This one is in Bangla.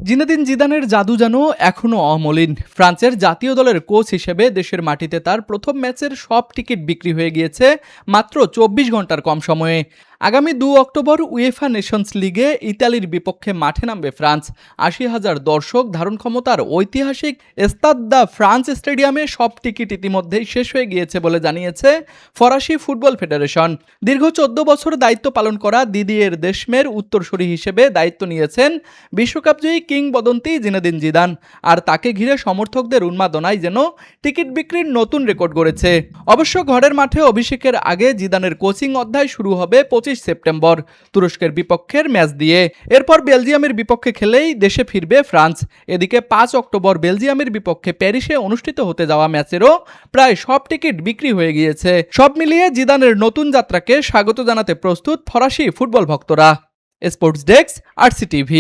জিনেদিন জিদানের জাদু যেন এখনও অমলিন। ফ্রান্সের জাতীয় দলের কোচ হিসেবে দেশের মাটিতে তার প্রথম ম্যাচের সব টিকিট বিক্রি হয়ে গিয়েছে মাত্র 24 ঘন্টার কম সময়ে। আগামী 2 অক্টোবর উয়েফা নেশনস লিগে ইতালির বিপক্ষে মাঠে নামবে ফ্রান্স। 80,000 দর্শক ধারণ ক্ষমতার ঐতিহাসিক স্তাদ দ্য ফ্রান্স স্টেডিয়ামে সব টিকিট ইতিমধ্যেই শেষ হয়ে গিয়েছে বলে জানিয়েছে ফরাসি ফুটবল ফেডারেশন। দীর্ঘ 14 বছর দায়িত্ব পালন করা দিদিয়ের দেশমের উত্তরসূরি হিসেবে দায়িত্ব নিয়েছেন বিশ্বকাপজয়ী কিংবদন্তি জিনেদিন জিদান। আর তাকে ঘিরে সমর্থকদের উন্মাদনায় যেন টিকিট বিক্রির নতুন রেকর্ড গড়েছে। অবশ্য ঘরের মাঠে অভিষেকের আগে জিদানের কোচিং অধ্যায় শুরু হবে 25 সেপ্টেম্বর তুরস্কের বিপক্ষের ম্যাচ দিয়ে। এরপর বেলজিয়ামের বিপক্ষে খেলেই দেশে ফিরবে ফ্রান্স। এদিকে 5 অক্টোবর বেলজিয়ামের বিপক্ষে প্যারিসে অনুষ্ঠিত হতে যাওয়া ম্যাচেরও প্রায় সব টিকিট বিক্রি হয়ে গিয়েছে। সব মিলিয়ে জিদানের নতুন যাত্রাকে স্বাগত জানাতে প্রস্তুত ফরাসি ফুটবল ভক্তরা। Sports desk, RCTV।